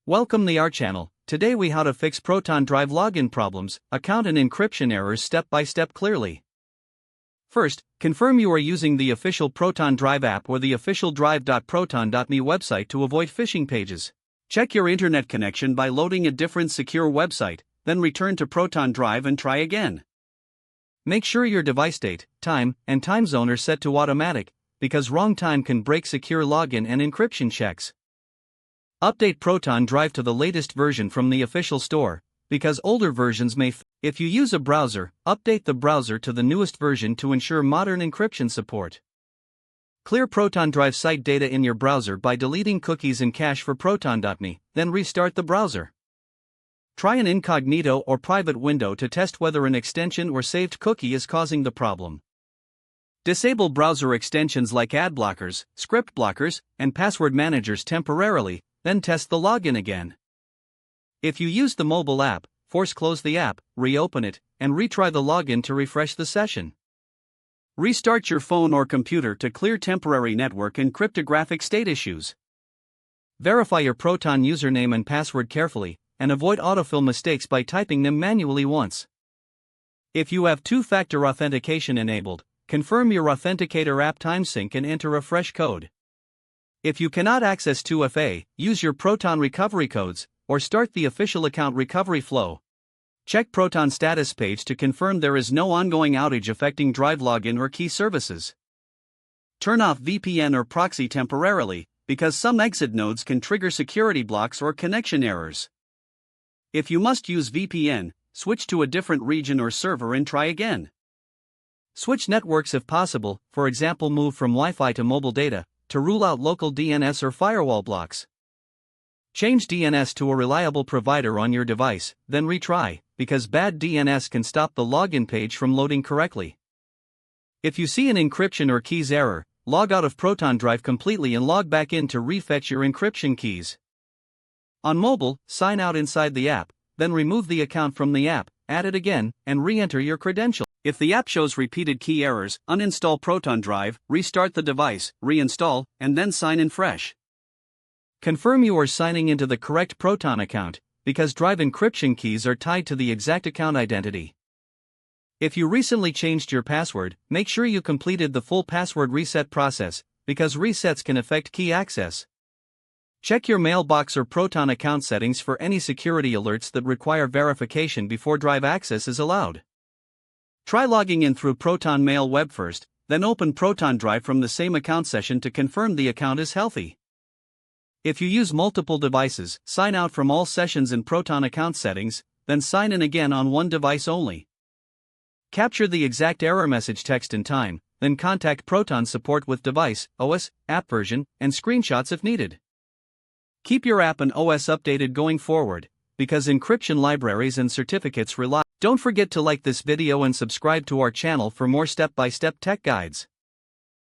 Welcome to our channel. Today we how to fix Proton Drive login problems, account and encryption errors step by step clearly. First, confirm you are using the official Proton Drive app or the official drive.proton.me website to avoid phishing pages. Check your internet connection by loading a different secure website, then return to Proton Drive and try again. Make sure your device date, time, and time zone are set to automatic, because wrong time can break secure login and encryption checks. Update Proton Drive to the latest version from the official store, because older versions may If you use a browser, update the browser to the newest version to ensure modern encryption support. Clear Proton Drive site data in your browser by deleting cookies and cache for Proton.me, then restart the browser. Try an incognito or private window to test whether an extension or saved cookie is causing the problem. Disable browser extensions like ad blockers, script blockers, and password managers temporarily, then test the login again. If you use the mobile app, force close the app, reopen it, and retry the login to refresh the session. Restart your phone or computer to clear temporary network and cryptographic state issues. Verify your Proton username and password carefully, and avoid autofill mistakes by typing them manually once. If you have two-factor authentication enabled, confirm your Authenticator app timesync and enter a fresh code. If you cannot access 2FA, use your Proton recovery codes, or start the official account recovery flow. Check Proton status page to confirm there is no ongoing outage affecting Drive login or key services. Turn off VPN or proxy temporarily, because some exit nodes can trigger security blocks or connection errors. If you must use VPN, switch to a different region or server and try again. Switch networks if possible, for example move from Wi-Fi to mobile data, to rule out local DNS or firewall blocks. Change DNS to a reliable provider on your device, then retry, because bad DNS can stop the login page from loading correctly. If you see an encryption or keys error, log out of Proton Drive completely and log back in to refetch your encryption keys. On mobile, sign out inside the app, then remove the account from the app, add it again, and re-enter your credentials. If the app shows repeated key errors, uninstall Proton Drive, restart the device, reinstall, and then sign in fresh. Confirm you are signing into the correct Proton account, because Drive encryption keys are tied to the exact account identity. If you recently changed your password, make sure you completed the full password reset process, because resets can affect key access. Check your mailbox or Proton account settings for any security alerts that require verification before Drive access is allowed. Try logging in through Proton Mail web first, then open Proton Drive from the same account session to confirm the account is healthy. If you use multiple devices, sign out from all sessions in Proton account settings, then sign in again on one device only. Capture the exact error message text in time, then contact Proton support with device, OS, app version, and screenshots if needed. Keep your app and OS updated going forward, because encryption libraries and certificates rely. Don't forget to like this video and subscribe to our channel for more step-by-step tech guides.